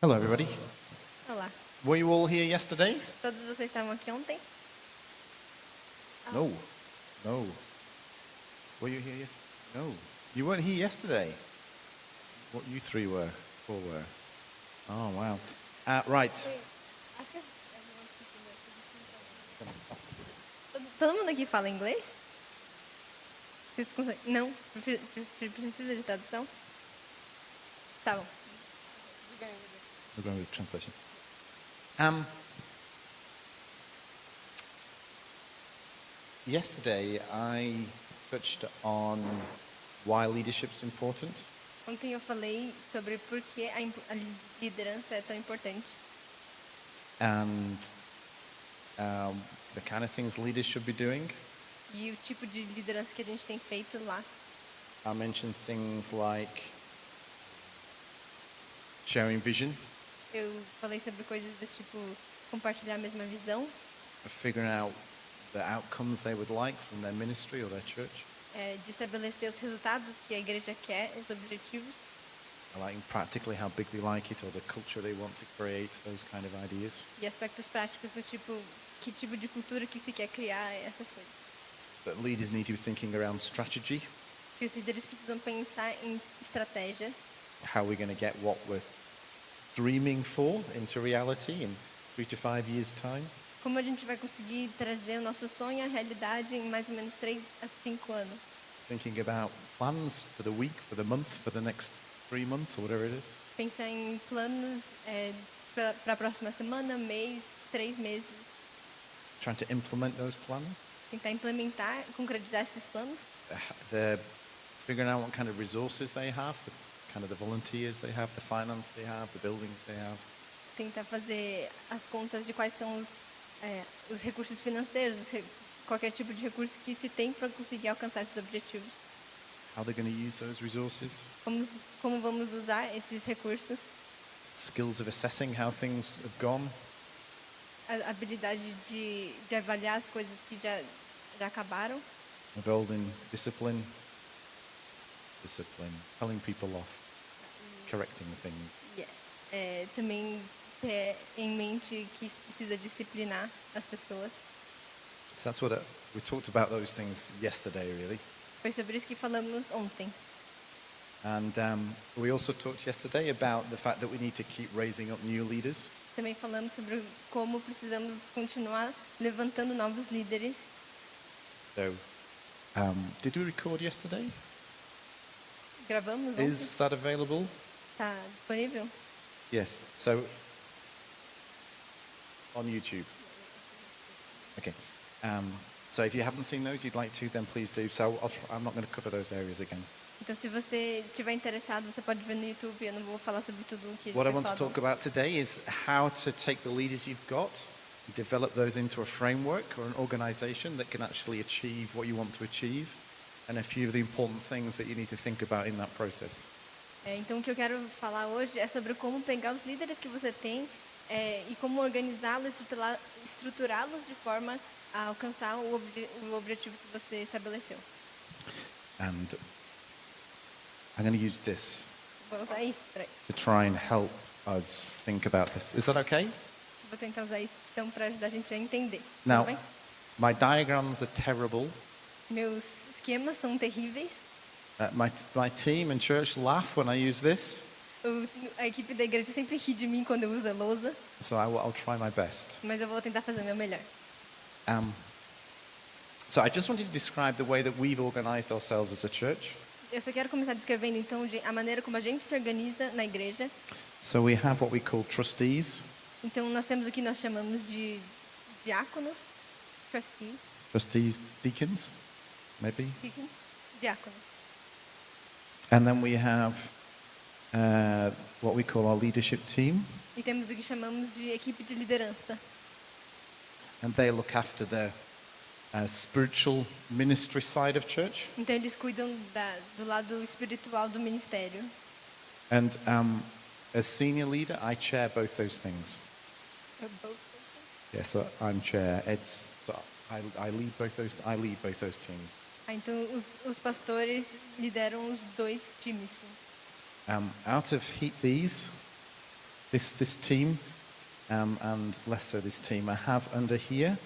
Hello, everybody. Olá. Were you all here yesterday? Todos vocês estavam aqui ontem? No. No. Were you here yesterday? No. You weren't here yesterday. What you three were? Four were. Oh, wow. Right. Acho que todo mundo aqui fala inglês? Vocês conseguem? Não? Precisa de tradução? Tá bom. We're going with translation. Yesterday, I touched on why leadership's important. Ontem eu falei sobre por que a liderança é tão importante. And the kind of things leaders should be doing. E o tipo de liderança que a gente tem feito lá. I mentioned things like sharing vision, Eu falei sobre coisas do tipo compartilhar a mesma visão, figuring out the outcomes they would like from their ministry or their church, de estabelecer os resultados que a igreja quer, os objetivos, like practically how big they like it or the culture they want to create, those kind of ideas. e aspectos práticos do tipo que tipo de cultura que se quer criar, essas coisas. But leaders need to be thinking around strategy, Que os líderes precisam pensar em estratégias, how we're going to get what we're dreaming for into reality in 3 to 5 years' time. como a gente vai conseguir trazer o nosso sonho à realidade em mais ou menos 3 a 5 anos. Thinking about plans for the week, for the month, for the next 3 months or whatever it is. Pensar em planos para a próxima semana, mês, 3 meses. Trying to implement those plans. Tentar implementar, concretizar esses planos. They're figuring out what kind of resources they have, the kind of the volunteers they have, the finance they have, the buildings they have. Tentar fazer as contas de quais são os recursos financeiros, qualquer tipo de recurso que se tem para conseguir alcançar esses objetivos. How they're going to use those resources. Como vamos usar esses recursos. Skills of assessing how things have gone. A habilidade de avaliar as coisas que já acabaram. Involved in discipline, telling people off, correcting things. Também ter em mente que precisa disciplinar as pessoas. So that's what we talked about those things yesterday, really. Foi sobre isso que falamos ontem. And we also talked yesterday about the fact that we need to keep raising up new leaders. Também falamos sobre como precisamos continuar levantando novos líderes. So, did we record yesterday? Gravamos ontem? Is that available? Está disponível? Yes. So, on YouTube. Okay. So if you haven't seen those, you'd like to, then please do. So I'm not going to cover those areas again. Então, se você estiver interessado, você pode ver no YouTube. Eu não vou falar sobre tudo o que What I vocês want to falam. talk about today is how to take the leaders you've got, develop those into a framework or an organization that can actually achieve what you want to achieve, and a few of the important things that you need to think about in that process. Então, o que eu quero falar hoje é sobre como pegar os líderes que você tem e como organizá-los, estruturá-los de forma a alcançar o objetivo que você estabeleceu. And I'm going to use this Vou usar isso to try and help us think about this. Is that okay? Vou tentar usar isso então para ajudar a gente a entender. Now, Tudo bem? my diagrams are terrible. Meus esquemas são terríveis. My team and church laugh when I use this, A equipe da igreja sempre ri de mim quando eu uso a lousa, so I'll try my best. mas eu vou tentar fazer o meu melhor. So I just wanted to describe the way that we've organized ourselves as a church. Eu só quero começar descrevendo então a maneira como a gente se organiza na igreja. So we have what we call trustees. Então nós temos o que nós chamamos de diáconos, trustees, Trustees, deacons, maybe. diáconos. And then we have what we call our leadership team. E temos o que chamamos de equipe de liderança. And they look after the spiritual ministry side of church. Então eles cuidam do lado espiritual do ministério. And as senior leader, I chair both those things. Yeah, so I'm chair. I lead both those teams. Então os pastores lideram os dois times. Out of these, this team, and less so this team, I have under here.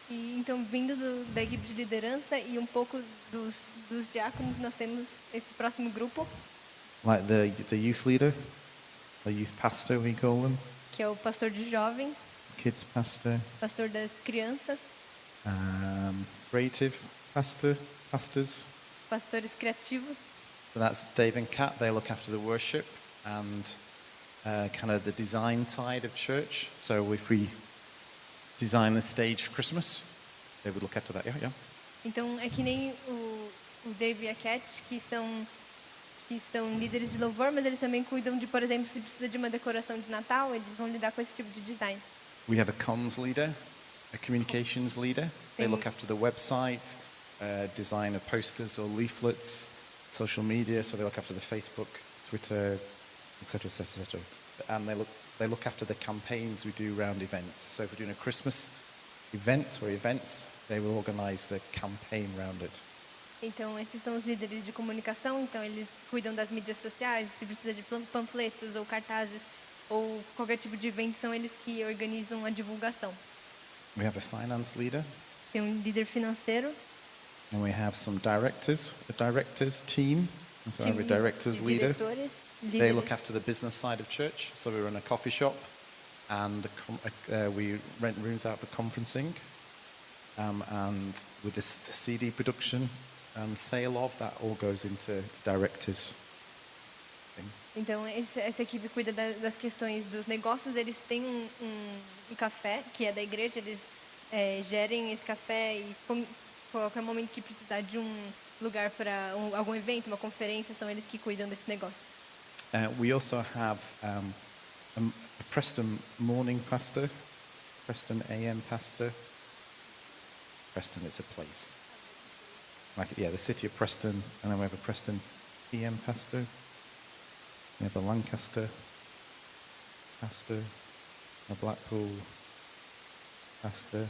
E então, vindo da equipe de liderança e um pouco dos diáconos, nós temos esse próximo grupo, Like the youth leader, the youth pastor we call them, que é o pastor de jovens, kids pastor, pastor das crianças, creative pastors. pastores criativos. So that's Dave and Kat. They look after the worship and kind of the design side of church. So if we design the stage for Christmas, they would look after that. Yeah, yeah. Então, é que nem o Dave e a Cat, que são líderes de louvor, mas eles também cuidam de, por exemplo, se precisa de uma decoração de Natal, eles vão lidar com esse tipo de design. We have a comms leader, a communications leader. They look after the website, design of posters or leaflets, social media. So they look after the Facebook, Twitter, etc., etc., etc. And they look after the campaigns we do around events. So if we're doing a Christmas event or events, they will organize the campaign around it. Então, esses são os líderes de comunicação, então eles cuidam das mídias sociais, se precisa de panfletos ou cartazes ou qualquer tipo de evento, são eles que organizam a divulgação. We have a finance leader, Tem um líder financeiro, and we have some directors, a directors team. So I have a time directors de leader. diretores, They look líderes. after the business side of church. So we run a coffee shop, and we rent rooms out for conferencing, and with the CD production and sale of that all goes into directors. Thing. Então, essa equipe cuida das questões dos negócios. Eles têm um café, que é da igreja, eles gerem esse café e qualquer momento que precisar de um lugar para algum evento, uma conferência, são eles que cuidam desse negócio. We also have a Preston morning pastor, Preston AM pastor. Preston is a place. The city of Preston, and then we have a Preston PM pastor. We have a Lancaster pastor, a Blackpool pastor.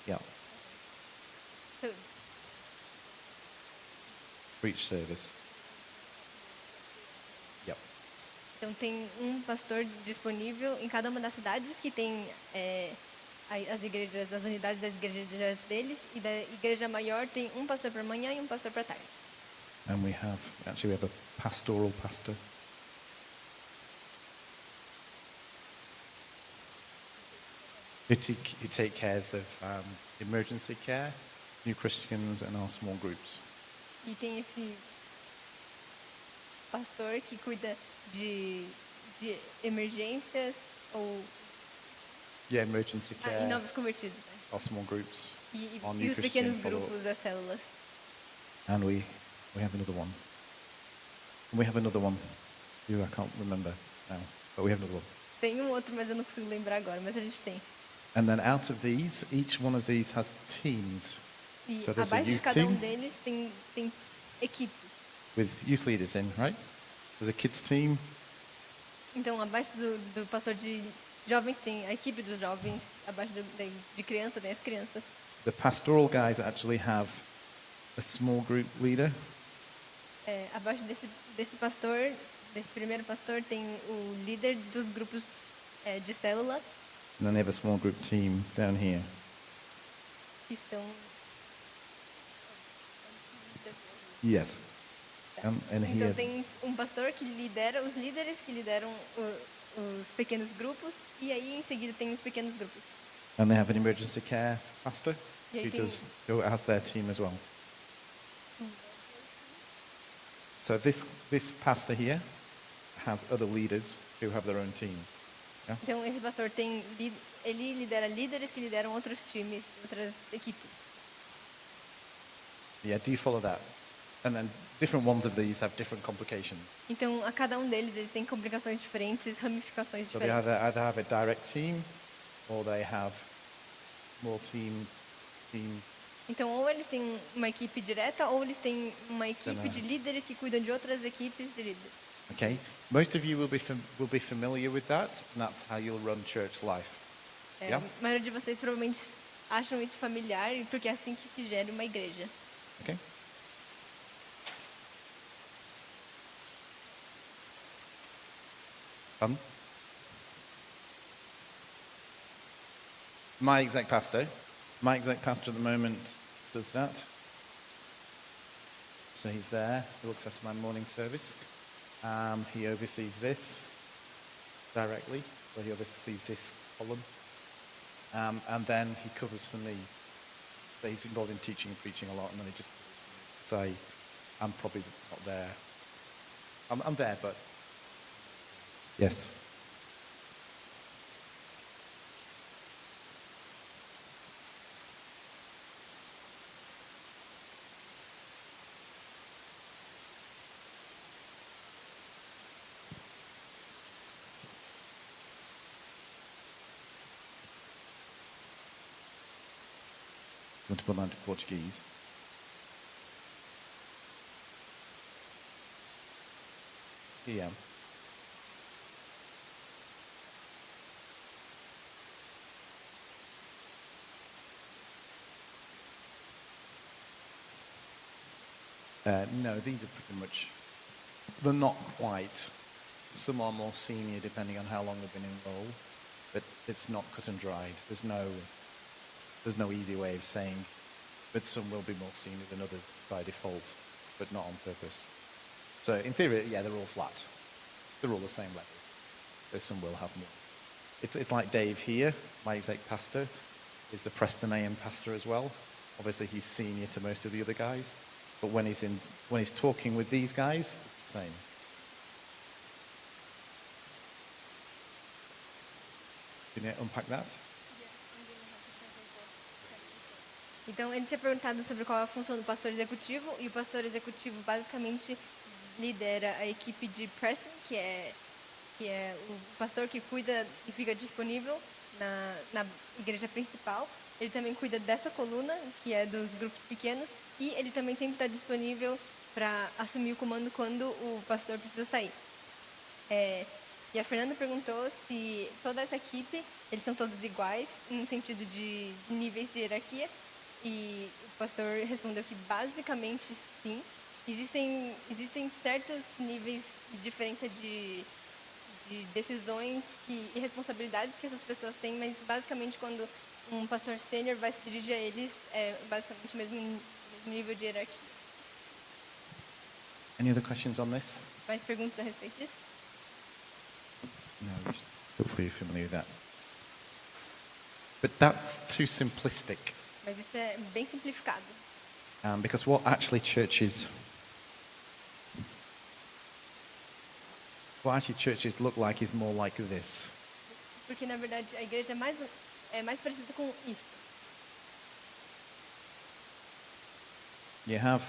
Yeah, So, for each service. Yep. então, tem um pastor disponível em cada uma das cidades que tem as igrejas, as unidades das igrejas deles, e da igreja maior tem um pastor para manhã e um pastor para tarde. And we have a pastoral pastor. Who take cares of emergency care, new Christians, and our small groups. E tem esse pastor que cuida de emergências ou Yeah, emergency e care, novos convertidos, né? our small groups, E our new os Christian pequenos follow-up. grupos das células. And we have another one. And we have another one. Who I can't remember now, but we have another one. Tem um outro, mas eu não consigo lembrar agora, mas a gente tem. And then out of these, each one of these has teams. E So there's a abaixo de youth cada team deles tem equipes. with youth leaders in, right? There's a kids team, Então, abaixo do pastor de jovens tem a equipe dos jovens, abaixo de criança tem as crianças. the pastoral guys actually have a small group leader, Abaixo desse pastor, desse primeiro pastor, tem o líder dos grupos de célula, and then they have a small group team down here. que são... Yes. And Então, here, tem um pastor que lidera os líderes, que lideram os pequenos grupos, e aí, em seguida, tem os pequenos grupos. and they have an emergency care pastor Yeah, who I think- who has their team as well. So this pastor here has other leaders who have their own team. Yeah? Então, esse pastor ele lidera líderes que lideram outros times, outras equipes. Yeah, do you follow that? And then different ones of these have different complications. Então, a cada um deles, eles têm complicações diferentes, ramificações So they diferentes. either have a direct team or they have more teams. Então, ou eles têm uma equipe direta, ou eles têm uma equipe Também. de líderes que cuidam de outras equipes de líderes. Okay? Most of you will be familiar with that, and that's how you'll run church life. Yeah. A maioria de vocês provavelmente acham isso familiar, porque é assim que se gera uma igreja. Okay? Pardon? My exec pastor. My exec pastor at the moment does that. So he's there. He looks after my morning service. He oversees this directly. So he oversees this column. And then he covers for me. So he's involved in teaching and preaching a lot, and then he just say, I'm probably not there. I'm there, but yes. You want to put that into Portuguese? Yeah. No, these are pretty much, they're not quite. Some are more senior depending on how long they've been enrolled, but it's not cut and dried. There's no easy way of saying, but some will be more senior than others by default, but not on purpose. So in theory, yeah, they're all flat. They're all the same level. So some will have more. It's like Dave here, my exec pastor, is the Preston AM pastor as well. Obviously, he's senior to most of the other guys, but when he's talking with these guys, it's the same. Can you unpack that? Então, ele tinha perguntado sobre qual é a função do pastor executivo, e o pastor executivo basicamente lidera a equipe de Preston, que é o pastor que cuida e fica disponível na igreja principal. Ele também cuida dessa coluna, que é dos grupos pequenos, e ele também sempre está disponível para assumir o comando quando o pastor precisa sair. E a Fernanda perguntou se toda essa equipe, eles são todos iguais, no sentido de níveis de hierarquia, e o pastor respondeu que basicamente sim. Existem certos níveis de diferença de decisões e responsabilidades que essas pessoas têm, mas basicamente quando um pastor sênior vai se dirigir a eles, é basicamente o mesmo nível de hierarquia. Any other questions on this? Mais perguntas a respeito disso? No, hopefully you're familiar with that. But that's too simplistic. Mas isso é bem simplificado. Because what actually churches look like is more like this. Porque, na verdade, a igreja é mais parecida com isso. You have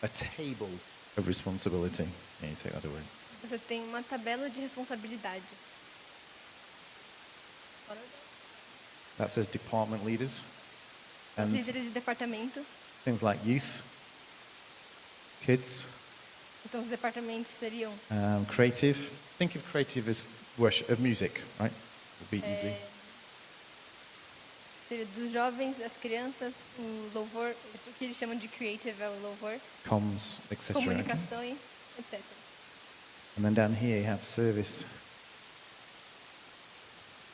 a table of responsibility. Can you take that away? Você tem uma tabela de responsabilidades. That says department leaders. Os And líderes de departamento. things like youth, kids, Então, os departamentos seriam creative. Think of creative as worship, of music, right? Would be easy. seria dos jovens, das crianças, o louvor, o que eles chamam de creative é o louvor, Comms, etc. comunicações, etc. And then down here you have service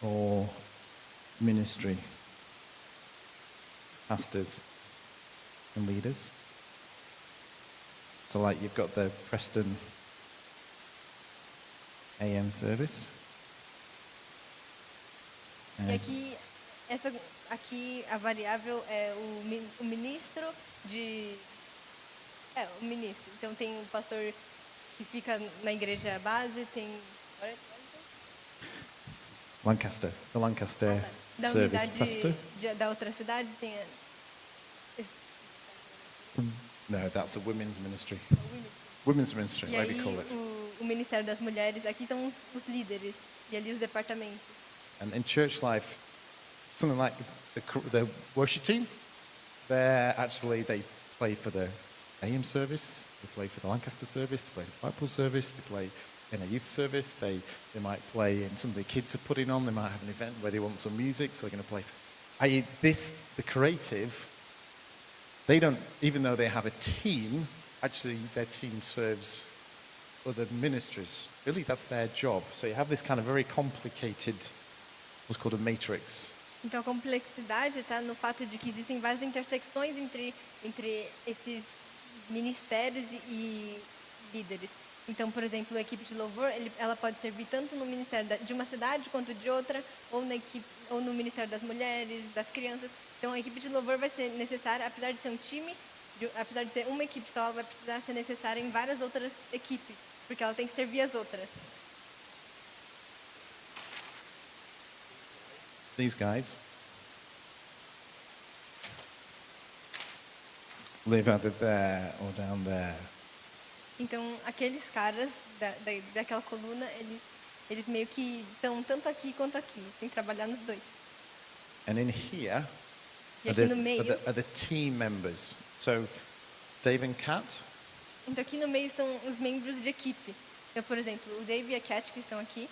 or ministry, pastors and leaders. So like you've got the Preston AM service. E aqui a variável é o ministro de... o ministro. Então tem um pastor que fica na igreja base, tem... Lancaster, the Lancaster Da service unidade pastor. da outra cidade tem... No, that's a women's ministry. Women's ministry, E whatever aí you call it. o Ministério das Mulheres, aqui estão os líderes, e ali os departamentos. And in church life, something like the worship team, they play for the AM service, they play for the Lancaster service, they play for the Bible service, they play in a youth service, they might play in some of the kids are putting on, they might have an event where they want some music, so they're going to play. The creative, they don't, even though they have a team, actually their team serves other ministries. Really, that's their job. So you have this kind of very complicated, what's called a matrix. Então a complexidade está no fato de que existem várias intersecções entre esses ministérios e líderes. Então, por exemplo, a equipe de louvor, ela pode servir tanto no ministério de uma cidade quanto de outra, ou no ministério das mulheres, das crianças. Então, a equipe de louvor vai ser necessária, apesar de ser um time, apesar de ser uma equipe só, ela vai precisar ser necessária em várias outras equipes, porque ela tem que servir as outras. These guys live either there or down there. Então, aqueles caras daquela coluna, eles meio que estão tanto aqui quanto aqui, tem que trabalhar nos dois. And in here E aqui no meio, are the team members. So Dave and Kat, então aqui no meio estão os membros de equipe. Então, por exemplo, o Dave e a Kat que estão aqui,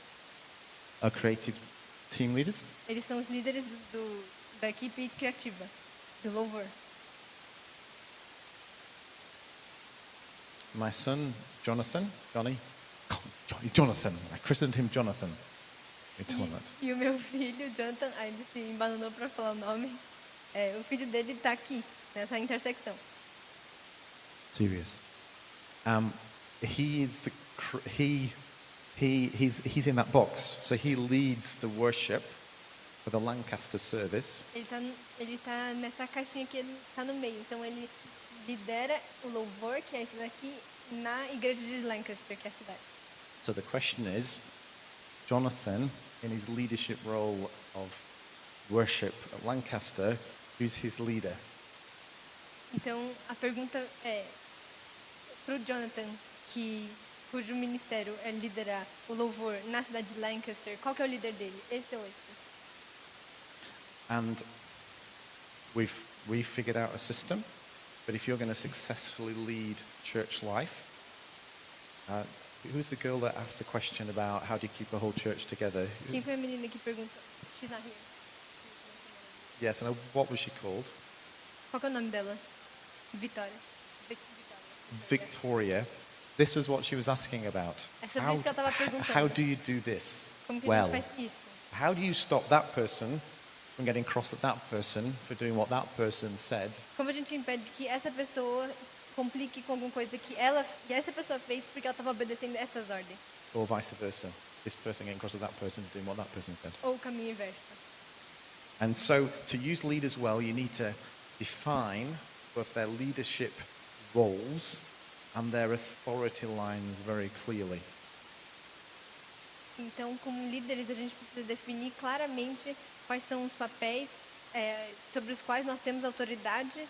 are creative team leaders. eles são os líderes da equipe criativa, do louvor. My son, Johnny, he's Jonathan. I christened him Jonathan. You tell him that. E o meu filho, Jonathan, aí ele se embananou para falar o nome. O filho dele está aqui, nessa intersecção. Serious. He is he's in that box. So he leads the worship for the Lancaster service. Ele tá nessa caixinha que ele está no meio. Então ele lidera o louvor, que é esse daqui, na igreja de Lancaster, que é a cidade. So the question is, Jonathan, in his leadership role of worship at Lancaster, who's his leader? Então a pergunta é para o Jonathan, cujo ministério é liderar o louvor na cidade de Lancaster, qual que é o líder dele? Esse ou esse? And we've figured out a system, but if you're going to successfully lead church life, who's the girl that asked the question about how do you keep a whole church together? Quem foi a menina que perguntou? She's not here. Yes, and what was she called? Qual que é o nome dela? Vitória. Victoria. This was what she was asking about. É sobre isso que ela estava perguntando. How do you do this Como que a well? gente faz isso? How do you stop that person from getting cross at that person for doing what that person said? Como a gente impede que essa pessoa complique com alguma coisa que essa pessoa fez porque ela estava obedecendo essas ordens? Or vice versa. This person getting cross at that person doing what that person said. Ou o caminho inverso. And so to use leaders well, you need to define both their leadership roles and their authority lines very clearly. Então, como líderes, a gente precisa definir claramente quais são os papéis sobre os quais nós temos autoridade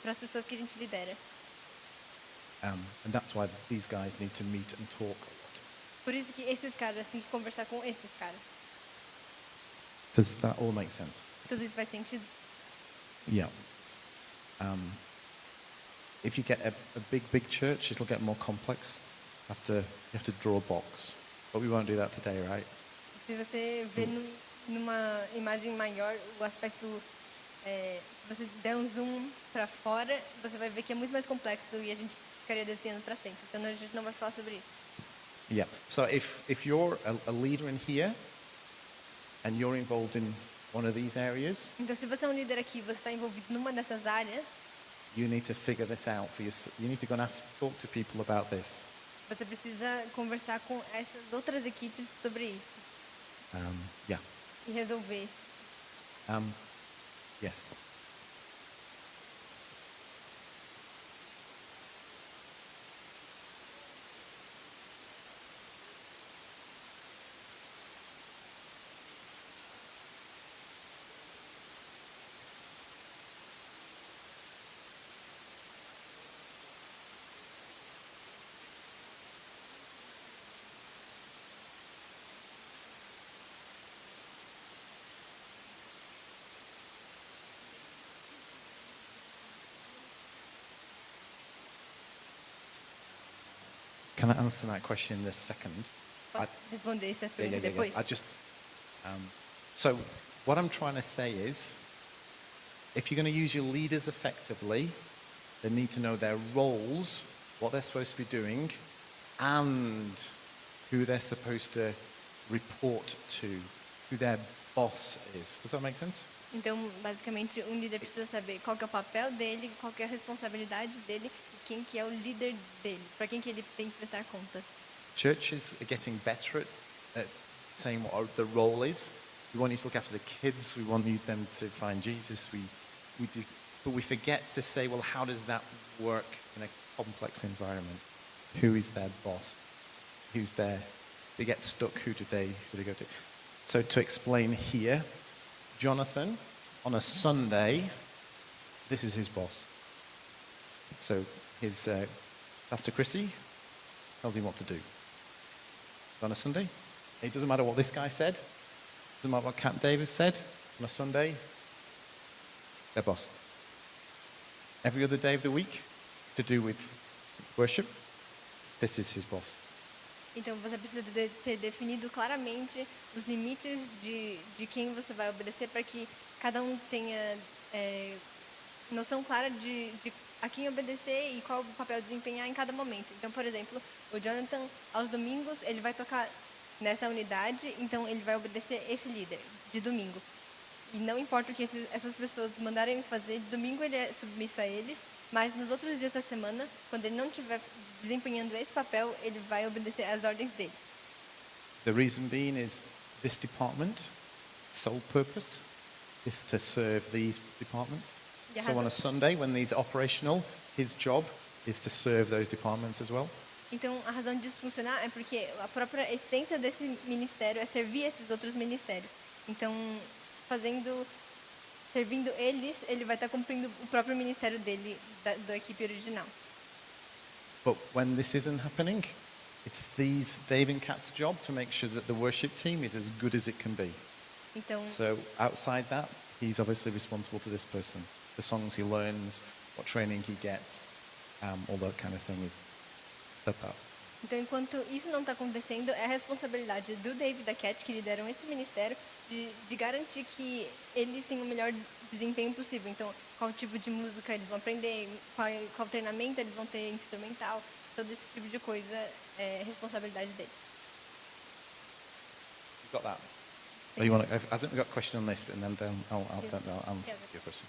para as pessoas que a gente lidera. And that's why these guys need to meet and talk. Por isso que esses caras têm que conversar com esses caras. Does that all make sense? Tudo isso faz sentido? Yeah. If you get a big church, it'll get more complex. You have to draw a box. But we won't do that today, right? Se você vê numa imagem maior o aspecto, se você der um zoom para fora, você vai ver que é muito mais complexo e a gente ficaria desenhando para sempre. Então a gente não vai falar sobre isso. Yeah. So if you're a leader in here and you're involved in one of these areas, Então se você é um líder aqui, você está envolvido numa dessas áreas, you need to figure this out for yourself. You need to go and talk to people about this. você precisa conversar com essas outras equipes sobre isso Yeah. e resolver. Yes. Can I answer that question in a second? Posso responder essa Yeah, pergunta yeah, yeah, depois? yeah. So what I'm trying to say is, if you're going to use your leaders effectively, they need to know their roles, what they're supposed to be doing, and who they're supposed to report to, who their boss is. Does that make sense? Então, basicamente, um líder precisa saber qual que é o papel dele, qual que é a responsabilidade dele e quem que é o líder dele, para quem que ele tem que prestar contas. Churches are getting better at saying what the role is. We want you to look after the kids. We want you them to find Jesus. But we forget to say, well, how does that work in a complex environment? Who is their boss? Who's there? They get stuck. Who do they go to? So to explain here, Jonathan, on a Sunday, this is his boss. So his Pastor Chrissy tells him what to do. On a Sunday, it doesn't matter what this guy said, doesn't matter what Camp Davis said. On a Sunday, their boss. Every other day of the week, to do with worship, this is his boss. Então, você precisa ter definido claramente os limites de quem você vai obedecer para que cada um tenha noção clara de a quem obedecer e qual o papel desempenhar em cada momento. Então, por exemplo, o Jonathan, aos domingos, ele vai tocar nessa unidade, então ele vai obedecer esse líder de domingo. E não importa o que essas pessoas mandarem fazer, de domingo ele é submisso a eles, mas nos outros dias da semana, quando ele não estiver desempenhando esse papel, ele vai obedecer às ordens deles. The reason being is this department, sole purpose, is to serve these departments. Yeah, So on a Sunday, when these operational, his job is to serve those departments as well. Então, a razão disso funcionar é porque a própria essência desse ministério é servir esses outros ministérios. Então, servindo eles, ele vai estar cumprindo o próprio ministério dele, da equipe original. But when this isn't happening, it's Dave and Kat's job to make sure that the worship team is as good as it can be. Então, So outside that, he's obviously responsible to this person. The songs he learns, what training he gets, all that kind of thing is that. Então, enquanto isso não está acontecendo, é a responsabilidade do Dave e da Cat, que lideram esse ministério, de garantir que eles tenham o melhor desempenho possível. Então, qual tipo de música eles vão aprender, qual treinamento eles vão ter instrumental, todo esse tipo de coisa é responsabilidade deles. You got that? Oh, you want to, I think we've got a question on this, but then I'll answer Yeah. your question.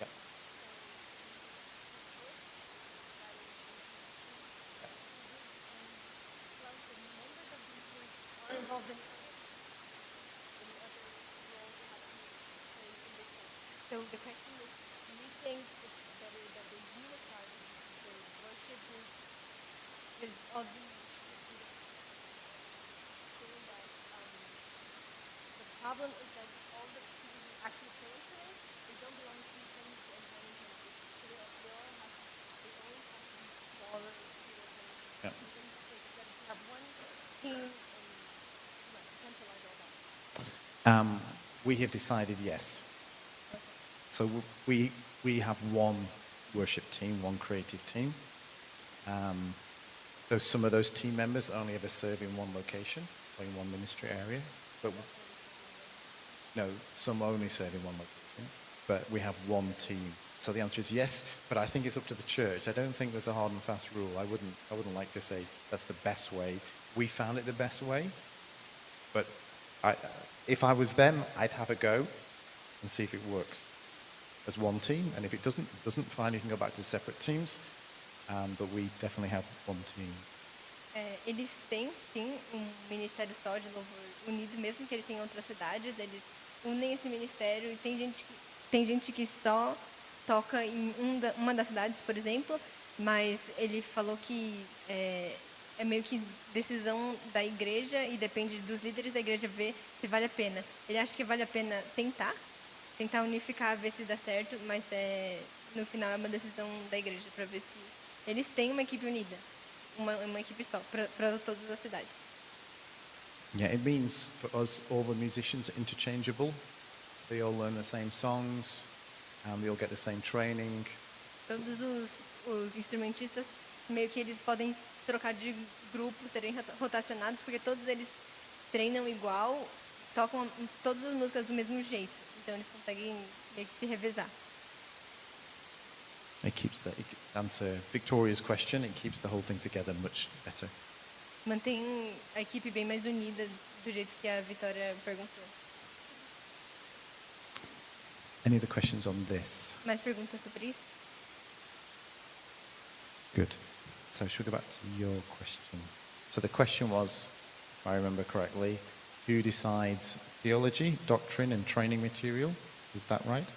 Yep. So the question is, do you think it's better that they unify the worship group with all the saying that the problem is that all the people who actually play instruments, they don't belong to Ephraim and one country. So they all have to be smaller instruments. Yeah. You think it's better to have one team and centralize all that? We have decided yes. So we have one worship team, one creative team. Though some of those team members only ever serve in one location or in one ministry area, but no, some only serve in one location, but we have one team. So the answer is yes, but I think it's up to the church. I don't think there's a hard and fast rule. I wouldn't like to say that's the best way. We found it the best way, but if I was them, I'd have a go and see if it works as one team. And if it doesn't, fine, you can go back to separate teams. But we definitely have one team. Eles têm, sim, ministério só de louvor unido, mesmo que eles tenham outras cidades, eles unem esse ministério e tem gente que só toca em uma das cidades, por exemplo, mas ele falou que é meio que decisão da igreja e depende dos líderes da igreja ver se vale a pena. Ele acha que vale a pena tentar unificar, ver se dá certo, mas no final é uma decisão da igreja para ver se eles têm uma equipe unida, uma equipe só para todas as cidades. Yeah, it means for us all the musicians are interchangeable. They all learn the same songs, and they all get the same training. Todos os instrumentistas meio que eles podem trocar de grupo, serem rotacionados, porque todos eles treinam igual, tocam todas as músicas do mesmo jeito. Então eles conseguem meio que se revezar. It answer Victoria's question. It keeps the whole thing together much better. Mantém a equipe bem mais unida do jeito que a Vitória perguntou. Any other questions on this? Mais perguntas sobre isso? Good. So should we go back to your question? So the question was, if I remember correctly, who decides theology, doctrine and training material? Is that right?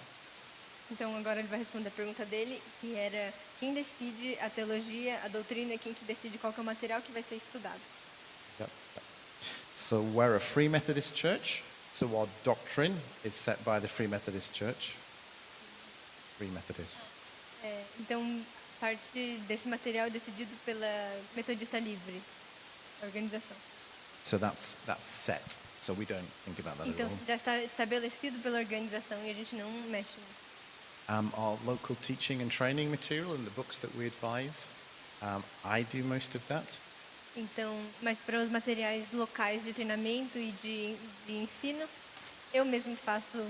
Então agora ele vai responder a pergunta dele, que era quem decide a teologia, a doutrina, quem que decide qual que é o material que vai ser estudado. Yep. So we're a Free Methodist church, so our doctrine is set by the Free Methodist Church. Free Methodist. Então parte desse material é decidido pela Metodista Livre, a organização. So that's set. So we don't think about that Então at all. já está estabelecido pela organização e a gente não mexe nisso. Our local teaching and training material and the books that we advise, I do most of that. Então, mas para os materiais locais de treinamento e de ensino, eu mesmo faço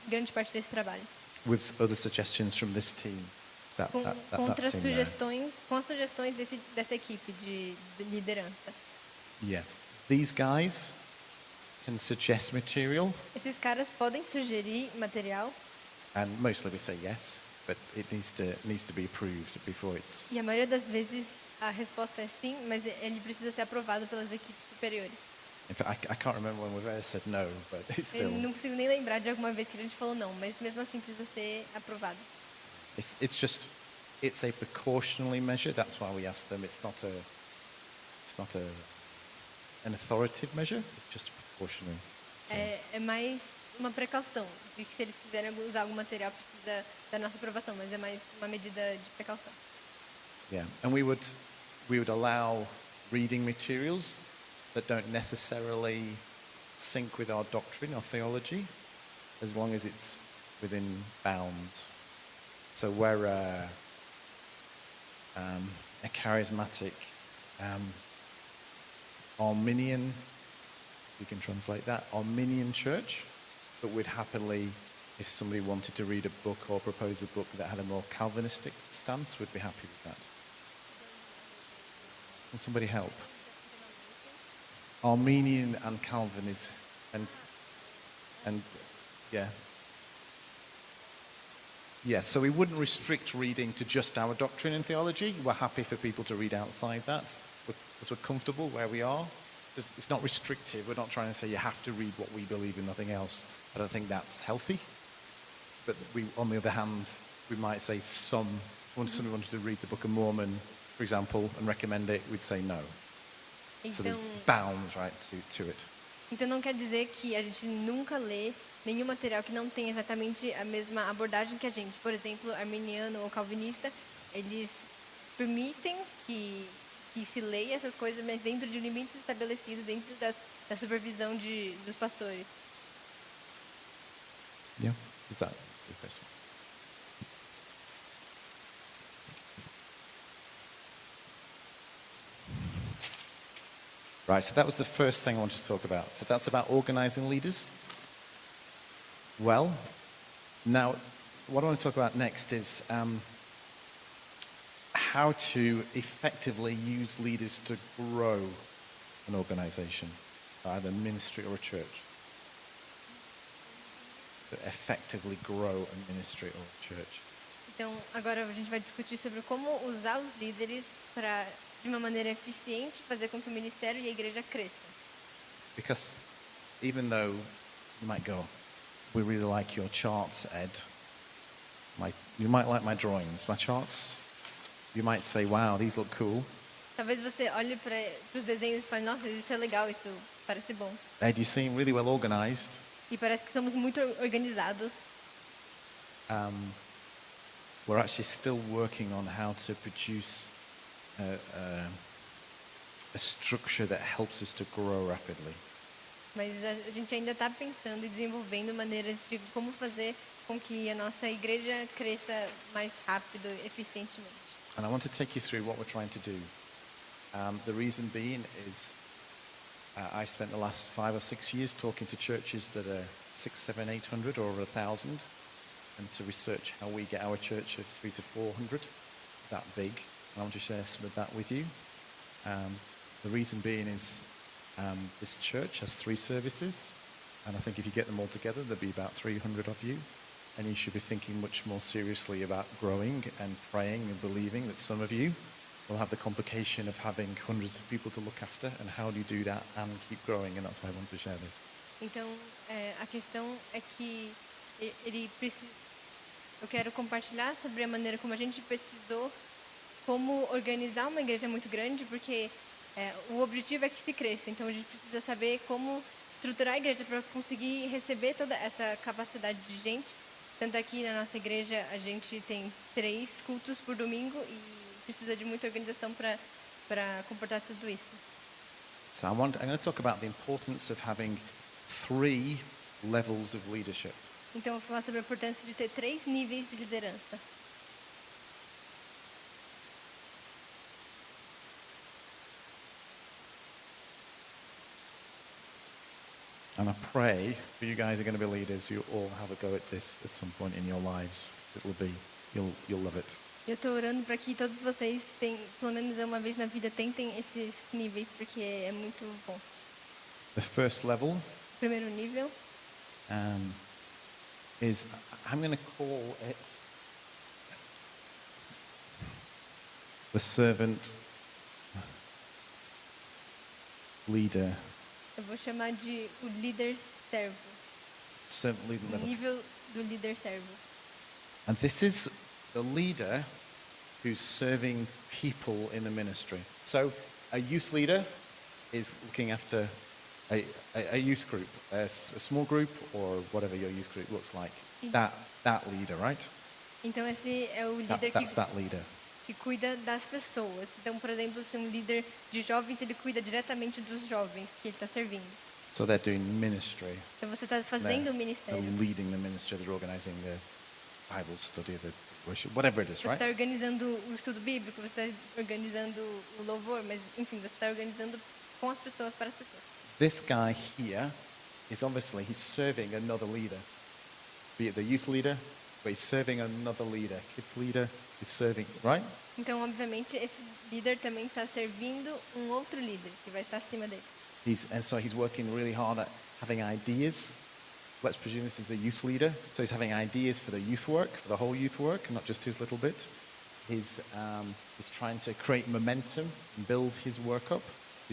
grande parte desse trabalho. With other suggestions from this team. Com That team there. com as sugestões dessa equipe de liderança. Yeah. These guys can suggest material, Esses caras podem sugerir material and mostly we say yes, but it needs to be approved before it's. e a maioria das vezes a resposta é sim, mas ele precisa ser aprovado pelas equipes superiores. In fact, I can't remember when we've ever said no, but it's Eu still. não consigo nem lembrar de alguma vez que a gente falou não, mas mesmo assim precisa ser aprovado. It's a precautionary measure. That's why we ask them. It's not an authoritative measure. It's just precautionary. So, É mais uma precaução, de que se eles quiserem usar algum material precisa da nossa aprovação, mas é mais uma medida de precaução. yeah, and we would allow reading materials that don't necessarily sync with our doctrine or theology, as long as it's within bounds. So we're a charismatic Arminian, you can translate that, Arminian church, but we'd happily, if somebody wanted to read a book or propose a book that had a more Calvinistic stance, we'd be happy with that. Can somebody help? Armenian and Calvinism, and yeah. Yes, so we wouldn't restrict reading to just our doctrine and theology. We're happy for people to read outside that, because we're comfortable where we are. It's not restrictive. We're not trying to say you have to read what we believe and nothing else. I don't think that's healthy. But on the other hand, we might say somebody wanted to read the Book of Mormon, for example, and recommend it, we'd say no. So there's bounds, right, to it. Então não quer dizer que a gente nunca lê nenhum material que não tenha exatamente a mesma abordagem que a gente. Por exemplo, arminiano ou calvinista, eles permitem que se leia essas coisas, mas dentro de limites estabelecidos, dentro da supervisão dos pastores. Yeah, is that a good question? Right, so that was the first thing I wanted to talk about. So that's about organizing leaders. Well, now what I want to talk about next is how to effectively use leaders to grow an organization, either a ministry or a church. To effectively grow a ministry or a church. Então, agora a gente vai discutir sobre como usar os líderes para, de uma maneira eficiente, fazer com que o ministério e a igreja cresçam. Because even though you might go, we really like your charts, Ed. You might like my drawings, my charts. You might say, wow, these look cool. Talvez você olhe para os desenhos e fale, nossa, isso é legal, isso parece bom. Ed, you seem really well organized. E parece que somos muito organizados. We're actually still working on how to produce a structure that helps us to grow rapidly. Mas a gente ainda está pensando e desenvolvendo maneiras de como fazer com que a nossa igreja cresça mais rápido, eficientemente. And I want to take you through what we're trying to do. The reason being is I spent the last 5 or 6 years talking to churches that are 600, 700, 800 or over 1,000, and to research how we get our church of 300 to 400 that big. And I want to share some of that with you. The reason being is this church has 3 services, and I think if you get them all together, there'll be about 300 of you, and you should be thinking much more seriously about growing and praying and believing that some of you will have the complication of having hundreds of people to look after, and how do you do that and keep growing, and that's why I want to share this. Então, a questão é que ele precisa. Eu quero compartilhar sobre a maneira como a gente pesquisou como organizar uma igreja muito grande, porque o objetivo é que se cresça. Então, a gente precisa saber como estruturar a igreja para conseguir receber toda essa capacidade de gente. Tanto aqui na nossa igreja, a gente tem 3 cultos por domingo e precisa de muita organização para comportar tudo isso. So I'm going to talk about the importance of having 3 levels of leadership. Então, eu vou falar sobre a importância de ter 3 níveis de liderança. And I pray for you guys who are going to be leaders, you all have a go at this at some point in your lives. You'll love it. Eu estou orando para que todos vocês, pelo menos uma vez na vida, tentem esses níveis, porque é muito bom. The first level Primeiro nível is, I'm going to call it the servant leader. Eu vou chamar de o líder servo. Servant leader O level. nível do líder servo. And this is the leader who's serving people in the ministry. So a youth leader is looking after a youth group, a small group, or whatever your youth group looks like. That leader, right? Então esse é o líder That's that leader. que cuida das pessoas. Então, por exemplo, se um líder de jovens, ele cuida diretamente dos jovens que ele está servindo. So they're doing ministry. Então você está fazendo o ministério. They're leading the ministry. They're organizing the Bible study, the worship, whatever it is, Você right? está organizando o estudo bíblico, você está organizando o louvor, mas enfim, você está organizando com as pessoas, para as pessoas. This guy here is obviously, he's serving another leader. Be it the youth leader, but he's serving another leader. Kids leader is serving, right? Então, obviamente, esse líder também está servindo um outro líder que vai estar acima dele. And so he's working really hard at having ideas. Let's presume this is a youth leader. So he's having ideas for the youth work, for the whole youth work, not just his little bit. He's trying to create momentum and build his work up.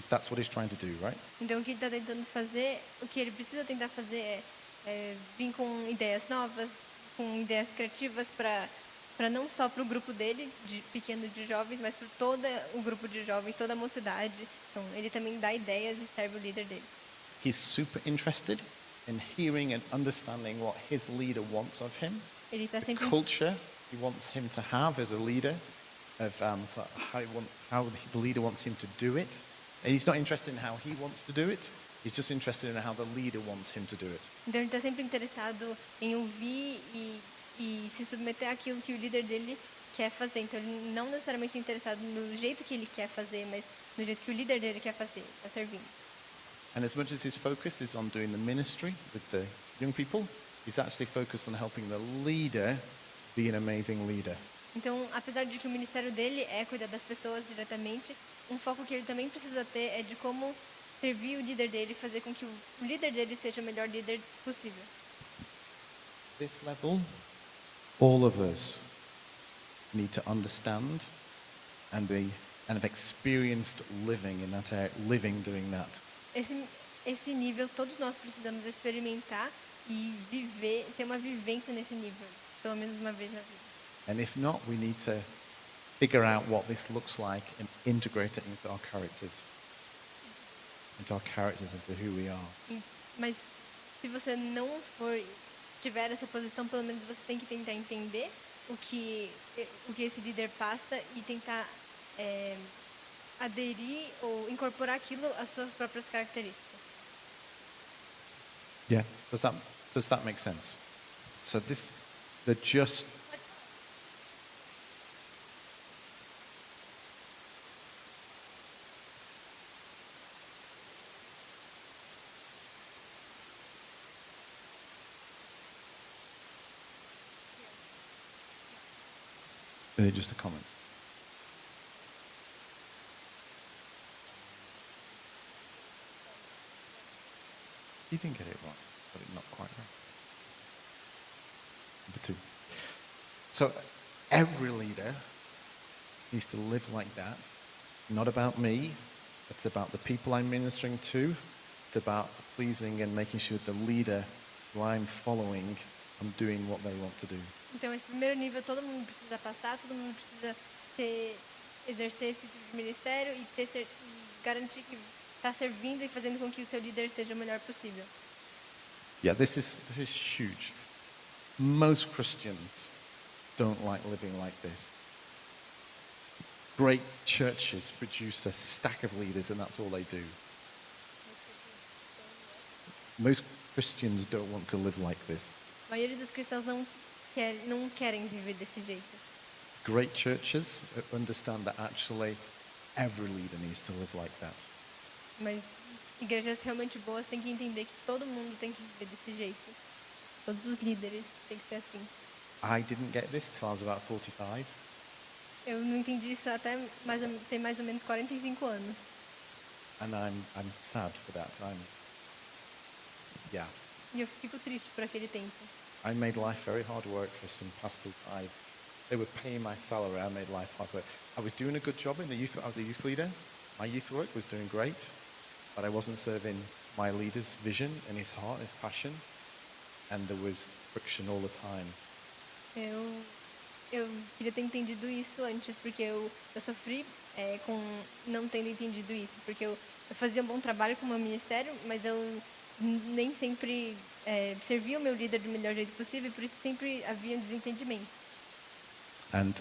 That's what he's trying to do, right? Então, o que ele está tentando fazer, o que ele precisa tentar fazer é vir com ideias novas, com ideias criativas para não só para o grupo dele, de pequeno de jovens, mas para todo o grupo de jovens, toda a mocidade. Então, ele também dá ideias e serve o líder dele. He's super interested in hearing and understanding what his leader wants of him. Ele está The sempre culture he wants him to have as a leader, of so how the leader wants him to do it. And he's not interested in how he wants to do it. He's just interested in how the leader wants him to do it. Então, ele está sempre interessado em ouvir e se submeter àquilo que o líder dele quer fazer. Então, ele não necessariamente é interessado no jeito que ele quer fazer, mas no jeito que o líder dele quer fazer, está servindo. And as much as his focus is on doing the ministry with the young people, he's actually focused on helping the leader be an amazing leader. Então, apesar de que o ministério dele é cuidar das pessoas diretamente, um foco que ele também precisa ter é de como servir o líder dele e fazer com que o líder dele seja o melhor líder possível. This level, all of us need to understand and have experienced living in that area, living doing that. Esse nível, todos nós precisamos experimentar e viver, ter uma vivência nesse nível, pelo menos uma vez na vida. And if not, we need to figure out what this looks like and integrate it into our characters, into who we are. Mas se você não tiver essa posição, pelo menos você tem que tentar entender o que esse líder passa e tentar aderir ou incorporar aquilo às suas próprias características. Yeah. Does that make sense? So the just just a comment. You didn't get it right, but it not quite right. Number 2. So every leader needs to live like that. Not about me. It's about the people I'm ministering to. It's about pleasing and making sure the leader who I'm following, I'm doing what they want to do. Então, esse primeiro nível todo mundo precisa passar, todo mundo precisa exercer esse tipo de ministério e garantir que está servindo e fazendo com que o seu líder seja o melhor possível. Yeah, this is huge. Most Christians don't like living like this. Great churches produce a stack of leaders and that's all they do. Most Christians don't want to live like this. A maioria dos cristãos não querem viver desse jeito. Great churches understand that actually every leader needs to live like that. Mas igrejas realmente boas têm que entender que todo mundo tem que viver desse jeito. Todos os líderes têm que ser assim. I didn't get this till I was about 45. Eu não entendi isso até tem mais ou menos 45 anos. And I'm sad for that. Yeah. E eu fico triste por aquele tempo. I made life very hard work for some pastors. They were paying my salary. I made life hard work. I was doing a good job in the youth. I was a youth leader. My youth work was doing great, but I wasn't serving my leader's vision and his heart, his passion, and there was friction all the time. Eu queria ter entendido isso antes, porque eu sofri com não tendo entendido isso, porque eu fazia um bom trabalho com o meu ministério, mas eu nem sempre servia o meu líder do melhor jeito possível, e por isso sempre havia desentendimento. And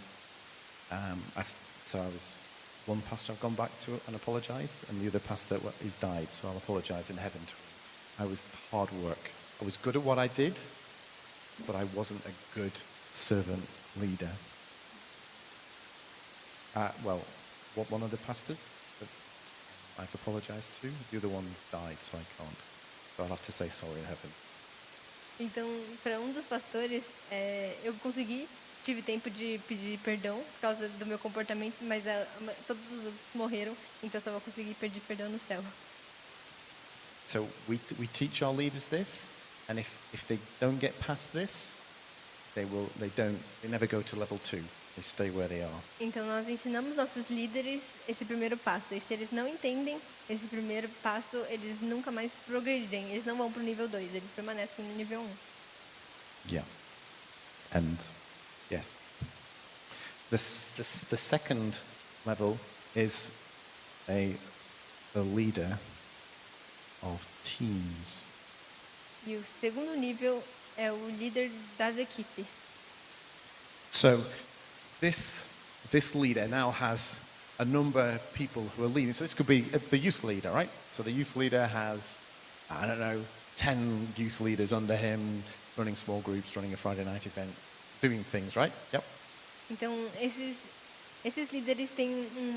so I was one pastor I've gone back to and apologized, and the other pastor he's died, so I'll apologize in heaven to him. I was hard work. I was good at what I did, but I wasn't a good servant leader. One of the pastors that I've apologized to, the other one died, so I can't. So I'll have to say sorry in heaven. Então, para um dos pastores, eu tive tempo de pedir perdão por causa do meu comportamento, mas todos os outros morreram, então só vou conseguir pedir perdão no céu. So we teach our leaders this, and if they don't get past this, they never go to level 2. They stay where they are. Então nós ensinamos nossos líderes esse primeiro passo, e se eles não entendem esse primeiro passo, eles nunca mais progredem, eles não vão para o nível 2, eles permanecem no nível 1. Yeah. And yes. The second level is a leader of teams. E o segundo nível é o líder das equipes. So this leader now has a number of people who are leading. So this could be the youth leader, right? So the youth leader has, 10 youth leaders under him, running small groups, running a Friday night event, doing things, right? Yep. Então, Esses líderes têm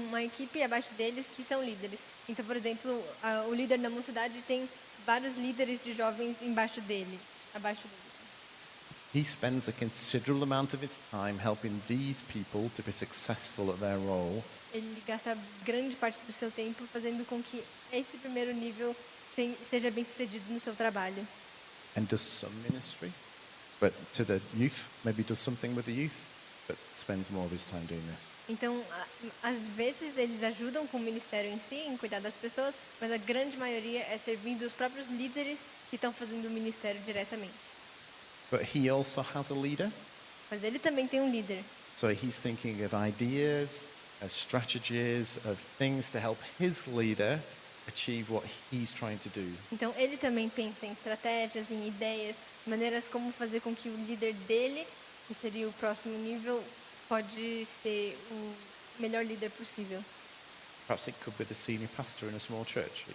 uma equipe abaixo deles que são líderes. Então, por exemplo, o líder da mocidade tem vários líderes de jovens embaixo dele, abaixo dele. He spends a considerable amount of his time helping these people to be successful at their role. Ele gasta grande parte do seu tempo fazendo com que esse primeiro nível seja bem sucedido no seu trabalho. And does some ministry, but to the youth, maybe does something with the youth, but spends more of his time doing this. Então, às vezes eles ajudam com o ministério em si, em cuidar das pessoas, mas a grande maioria é servindo os próprios líderes que estão fazendo o ministério diretamente. But he also has a leader, Mas ele também tem um líder. so he's thinking of ideas, of strategies, of things to help his leader achieve what he's trying to do. Então, ele também pensa em estratégias, em ideias, maneiras como fazer com que o líder dele, que seria o próximo nível, pode ser o melhor líder possível. Perhaps it could be the senior pastor in a small church,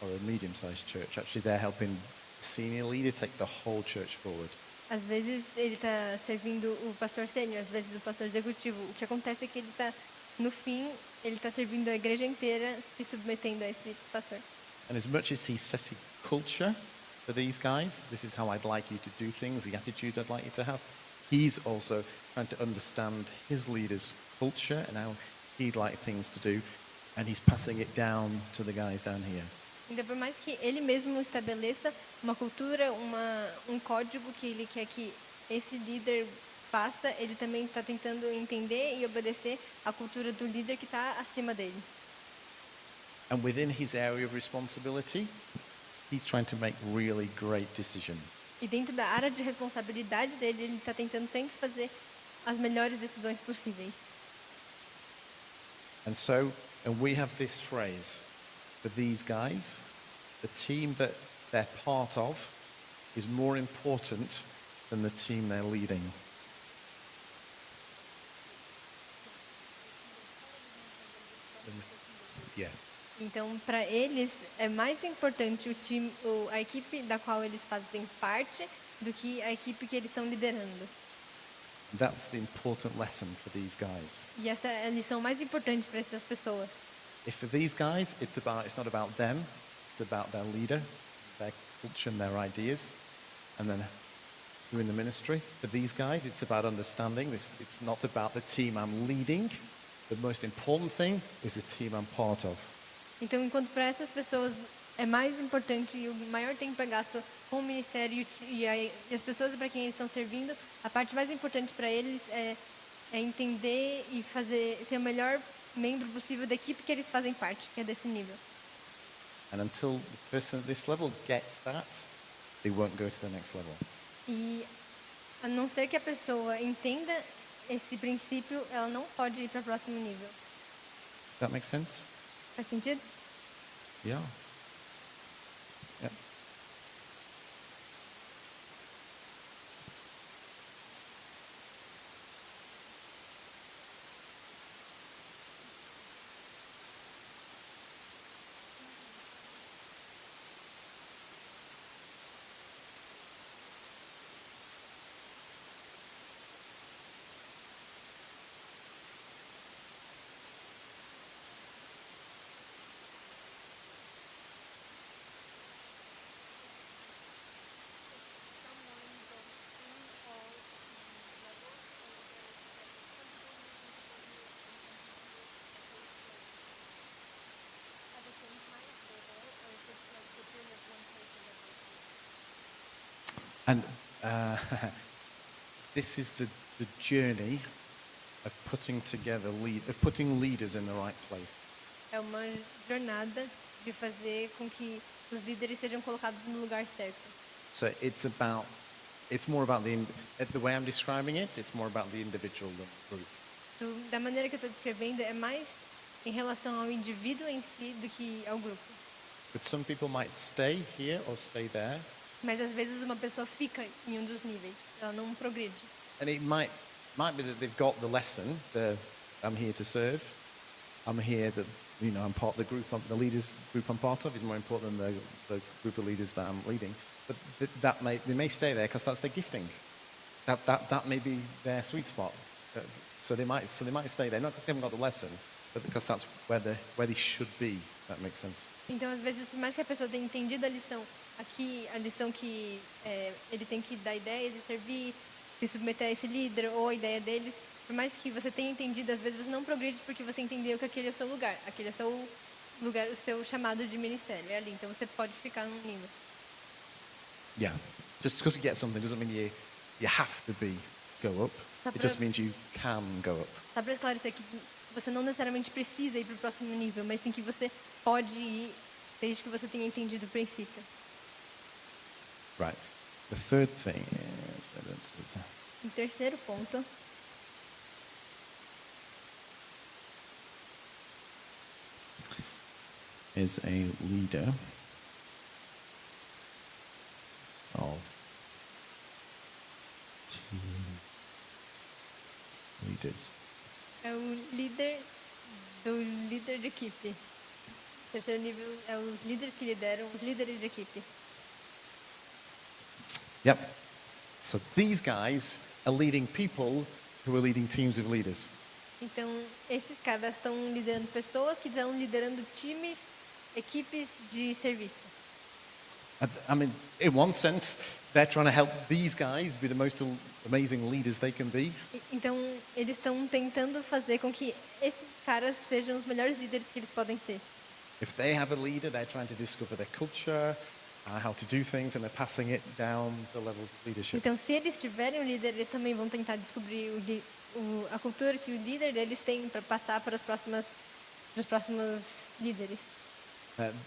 or a medium-sized church. Actually, they're helping the senior leader take the whole church forward. Às vezes ele está servindo o pastor sênior, às vezes o pastor executivo. O que acontece é que ele está, no fim, ele está servindo a igreja inteira, se submetendo a esse pastor. And as much as he's setting culture for these guys, this is how I'd like you to do things, the attitude I'd like you to have, he's also trying to understand his leader's culture and how he'd like things to do, and he's passing it down to the guys down here. Então, por mais que ele mesmo estabeleça uma cultura, um código que ele quer que esse líder faça, ele também está tentando entender e obedecer a cultura do líder que está acima dele. And within his area of responsibility, he's trying to make really great decisions. E dentro da área de responsabilidade dele, ele está tentando sempre fazer as melhores decisões possíveis. And we have this phrase for these guys, the team that they're part of is more important than the team they're leading. Yes. Então, para eles, é mais importante o time, a equipe da qual eles fazem parte do que a equipe que eles estão liderando. That's the important lesson for these guys. E essa é a lição mais importante para essas pessoas. If for these guys, it's not about them, it's about their leader, their culture and their ideas, and then doing the ministry. For these guys, it's about understanding this. It's not about the team I'm leading. The most important thing is the team I'm part of. Então, enquanto para essas pessoas é mais importante e o maior tempo é gasto com o ministério e as pessoas para quem eles estão servindo, a parte mais importante para eles é entender e ser o melhor membro possível da equipe que eles fazem parte, que é desse nível. And until the person at this level gets that, they won't go to the next level. E a não ser que a pessoa entenda esse princípio, ela não pode ir para o próximo nível. That makes sense? Faz sentido? Yeah. Yeah. And this is the journey of putting leaders in the right place. É uma jornada de fazer com que os líderes sejam colocados no lugar certo. So it's more about the way I'm describing it, it's more about the individual than the group. Da maneira que eu estou descrevendo, é mais em relação ao indivíduo em si do que ao grupo. But some people might stay here or stay there. Mas às vezes uma pessoa fica em um dos níveis, ela não progride. And it might be that they've got the lesson, I'm here to serve. I'm here I'm part of the group, the leaders group I'm part of is more important than the group of leaders that I'm leading. But they may stay there because that's their gifting. That may be their sweet spot. So they might stay there, not because they haven't got the lesson, but because that's where they should be. If that makes sense. Então, às vezes, por mais que a pessoa tenha entendido a lição aqui, a lição que ele tem que dar ideias e servir, se submeter a esse líder ou a ideia deles, por mais que você tenha entendido, às vezes você não progride porque você entendeu que aquele é o seu lugar, aquele é o seu lugar, o seu chamado de ministério, é ali. Então, você pode ficar num nível. Yeah. Just because you get something doesn't mean you have to go up. It just means you can go up. Só para esclarecer que você não necessariamente precisa ir para o próximo nível, mas sim que você pode ir desde que você tenha entendido o princípio. Right. The third thing O terceiro ponto is a leader of team leaders. é o líder de equipe. O terceiro nível é os líderes que lideram, os líderes de equipe. Yep. So these guys are leading people who are leading teams of leaders. Então, esses caras estão liderando pessoas que estão liderando times, equipes de serviço. I mean, in one sense, they're trying to help these guys be the most amazing leaders they can be. Então, eles estão tentando fazer com que esses caras sejam os melhores líderes que eles podem ser. If they have a leader, they're trying to discover their culture, how to do things, and they're passing it down the levels of leadership. Então, se eles tiverem um líder, eles também vão tentar descobrir a cultura que o líder deles tem para passar para os próximos líderes.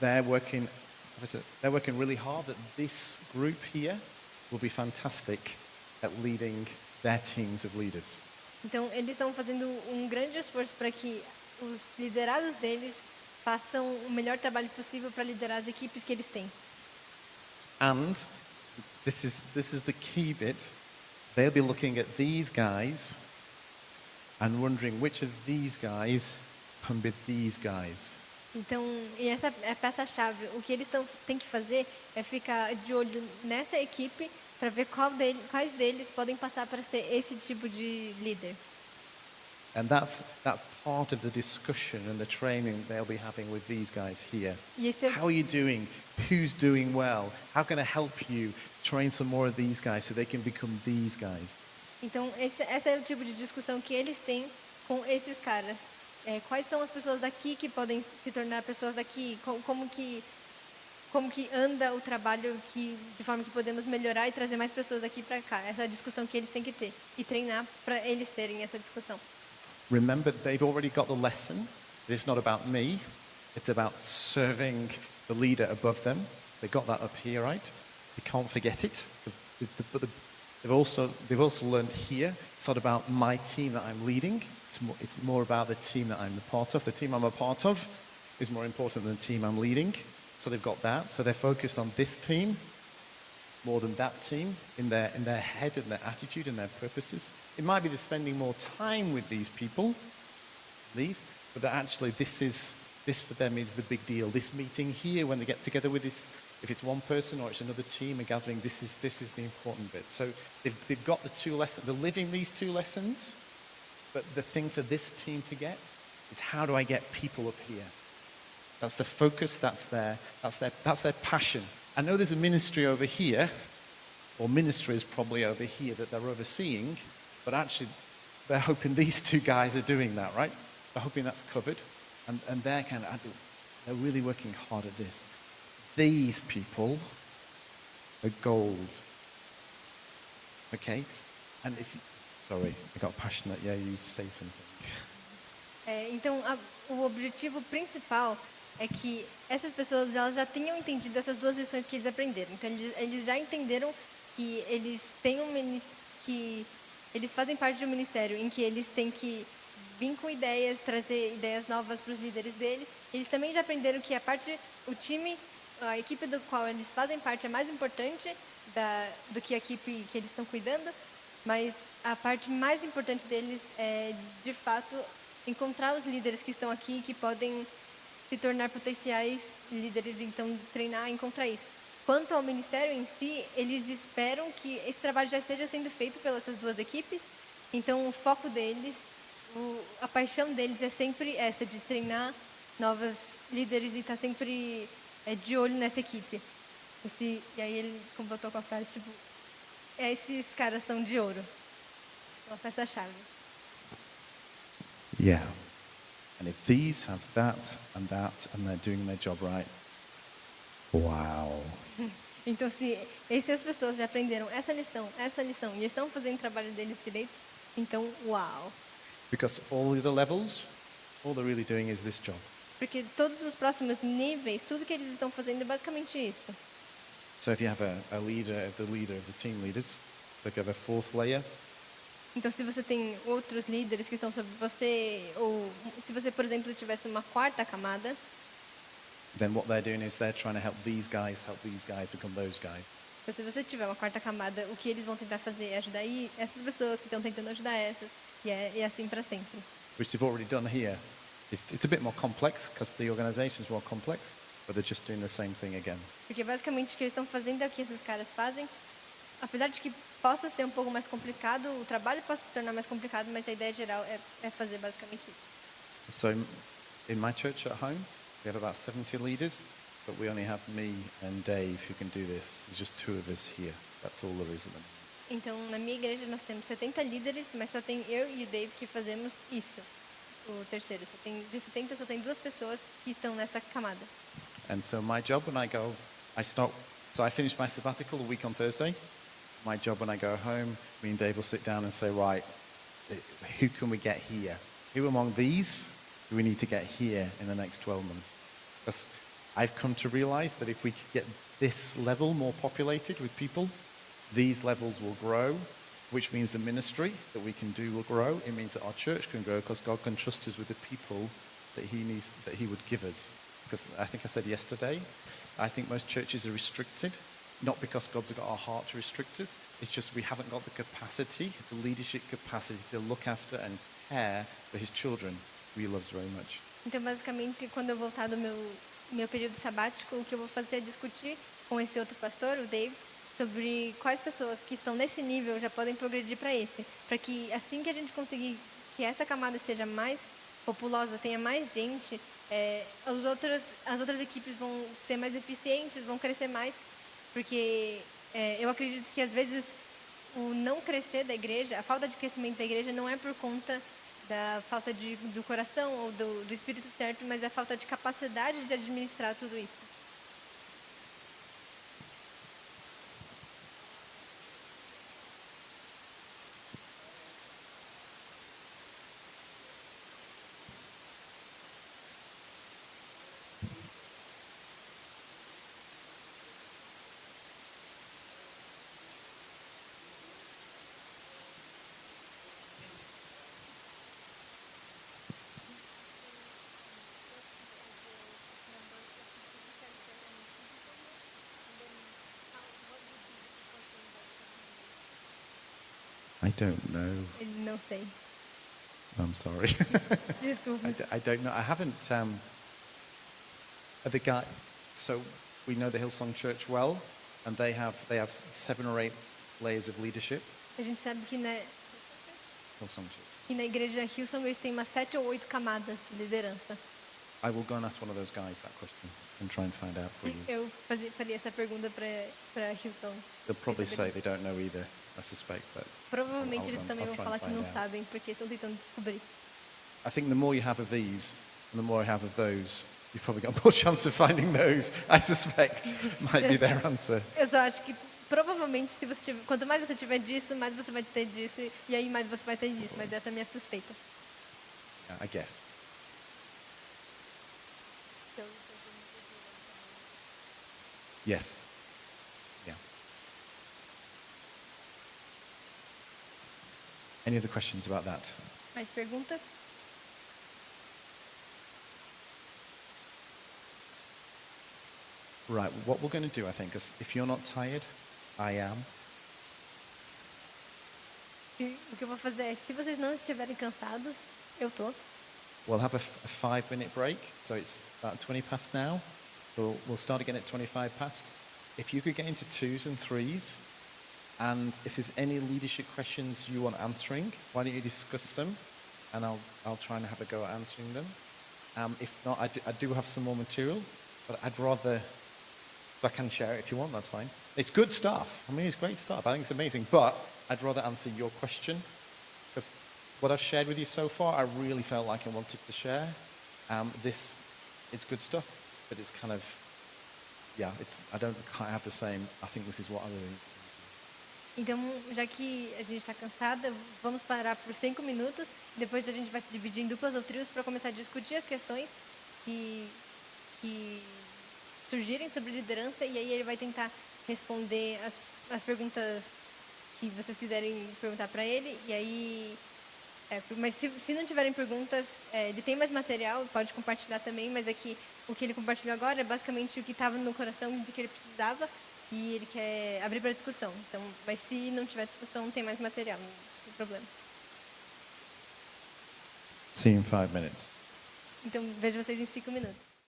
They're working really hard that this group here will be fantastic at leading their teams of leaders. Então, eles estão fazendo um grande esforço para que os liderados deles façam o melhor trabalho possível para liderar as equipes que eles têm. And this is the key bit. They'll be looking at these guys and wondering which of these guys can be these guys. Então, e essa é a peça-chave. O que eles têm que fazer é ficar de olho nessa equipe para ver quais deles podem passar para ser esse tipo de líder. And that's part of the discussion and the training they'll be having with these guys here. E esse é How are you doing? Who's doing well? How can I help you train some more of these guys so they can become these guys? Então, essa é o tipo de discussão que eles têm com esses caras. Quais são as pessoas daqui que podem se tornar pessoas daqui? Como que anda o trabalho de forma que podemos melhorar e trazer mais pessoas daqui para cá? Essa é a discussão que eles têm que ter e treinar para eles terem essa discussão. Remember, they've already got the lesson. It's not about me. It's about serving the leader above them. They got that up here, right? They can't forget it. But they've also learned here. It's not about my team that I'm leading. It's more about the team that I'm a part of. The team I'm a part of is more important than the team I'm leading. So they've got that. So they're focused on this team more than that team in their head and their attitude and their purposes. It might be they're spending more time with these people, but that actually this for them is the big deal. This meeting here, when they get together with this, if it's one person or it's another team, a gathering, this is the important bit. So they've got the two lessons. They're living these two lessons, but the thing for this team to get is how do I get people up here? That's the focus. That's their passion. I know there's a ministry over here, or ministries probably over here that they're overseeing, but actually they're hoping these two guys are doing that, right? They're hoping that's covered, and they're they're really working hard at this. These people are gold. Okay? And sorry, I got passionate. Yeah, you say something. Então, o objetivo principal é que essas pessoas elas já tenham entendido essas duas lições que eles aprenderam. Então, eles já entenderam que eles têm que eles fazem parte de um ministério em que eles têm que vir com ideias, trazer ideias novas para os líderes deles. Eles também já aprenderam que o time, a equipe do qual eles fazem parte é mais importante do que a equipe que eles estão cuidando, mas a parte mais importante deles é, de fato, encontrar os líderes que estão aqui que podem se tornar potenciais líderes, então treinar e encontrar isso. Quanto ao ministério em si, eles esperam que esse trabalho já esteja sendo feito pelas essas duas equipes, então o foco deles A paixão deles é sempre essa, de treinar novos líderes e estar sempre de olho nessa equipe. E aí ele completou com a frase, tipo, esses caras são de ouro. Uma peça-chave. Yeah. And if these have that, and they're doing their job right, wow. Então, se essas pessoas já aprenderam essa lição, e estão fazendo o trabalho deles direito, então, uau. Because all the other levels, all they're really doing is this job. Porque todos os próximos níveis, tudo que eles estão fazendo é basicamente isso. So if you have a leader of the team leaders, they have a fourth layer. Então, se você tem outros líderes que estão sobre você, ou se você, por exemplo, tivesse uma quarta camada, Then what they're doing is they're trying to help these guys become those guys. então, se você tiver uma quarta camada, o que eles vão tentar fazer é ajudar essas pessoas que estão tentando ajudar essas, e assim para sempre. Which they've already done here. It's a bit more complex because the organization is more complex, but they're just doing the same thing again. Porque basicamente o que eles estão fazendo é o que esses caras fazem. Apesar de que possa ser um pouco mais complicado, o trabalho possa se tornar mais complicado, mas a ideia geral é fazer basicamente isso. So in my church at home, we have about 70 leaders, but we only have me and Dave who can do this. There's just two of us here. That's all there is at the moment. Então, na minha igreja nós temos 70 líderes, mas só tem eu e o Dave que fazemos isso. O terceiro, de 70 só tem 2 pessoas que estão nessa camada. And so my job when I finish my sabbatical a week on Thursday. My job when I go home, me and Dave will sit down and say, right, who can we get here? Who among these do we need to get here in the next 12 months? Because I've come to realize that if we could get this level more populated with people, these levels will grow, which means the ministry that we can do will grow. It means that our church can grow because God can trust us with the people that He would give us. Because I think I said yesterday, I think most churches are restricted, not because God's got our heart to restrict us. It's just we haven't got the capacity, the leadership capacity to look after and care for His children, who He loves very much. Então, basicamente, quando eu voltar do meu período sabático, o que eu vou fazer é discutir com esse outro pastor, o Dave, sobre quais pessoas que estão nesse nível já podem progredir para esse, para que assim que a gente conseguir que essa camada seja mais populosa, tenha mais gente, as outras equipes vão ser mais eficientes, vão crescer mais, porque eu acredito que às vezes o não crescer da igreja, a falta de crescimento da igreja não é por conta da falta do coração ou do espírito certo, mas a falta de capacidade de administrar tudo isso. I don't know. Não sei. I'm sorry. Desculpa. I don't know. I haven't. The guy. So we know the Hillsong Church well, and they have 7 or 8 layers of leadership. A gente sabe que Hillsong Church. na igreja Hillsong eles têm umas 7 ou 8 camadas de liderança. I will go and ask one of those guys that question and try and find out for you. Eu faria essa pergunta para Hillsong. They'll probably say they don't know either, I suspect, but Provavelmente eles também I'll vão try and falar que find não out. sabem, porque estão tentando descobrir. I think the more you have of these, and the more you have of those, you've probably got more chance of finding those, I suspect, might be their answer. Eu só acho que provavelmente se você tiver, quanto mais você tiver disso, mais você vai ter disso, e aí mais você vai ter disso, mas essa é a minha suspeita. Yeah, I guess. Yes. Yeah. Any other questions about that? Mais perguntas? Right, what we're going to do, I think, is if you're not tired, I am. O que eu vou fazer é, se vocês não estiverem cansados, eu tô. We'll have a 5-minute break, so it's about 20 past now. So we'll start again at 25 past. If you could get into 2s and 3s, and if there's any leadership questions you want answering, why don't you discuss them? and I'll try and have a go at answering them. If not, I do have some more material, but I'd rather, I can share it if you want, that's fine. It's good stuff. I mean, it's great stuff. I think it's amazing, but I'd rather answer your question, because what I've shared with you so far, I really felt like I wanted to share. It's good stuff, but it's kind of, yeah, I don't quite have the same, I think this is what I really. Então, já que a gente está cansada, vamos parar por 5 minutos. Depois a gente vai se dividir em duplas ou trios para começar a discutir as questões que surgirem sobre liderança. E aí ele vai tentar responder as perguntas que vocês quiserem perguntar para ele. E aí, mas se não tiverem perguntas, ele tem mais material, pode compartilhar também. Mas é que o que ele compartilhou agora é basicamente o que estava no coração de que ele precisava. E ele quer abrir para discussão. Então, mas se não tiver discussão, tem mais material, não tem problema. See you in 5 minutes. Então, vejo vocês em 5 minutos.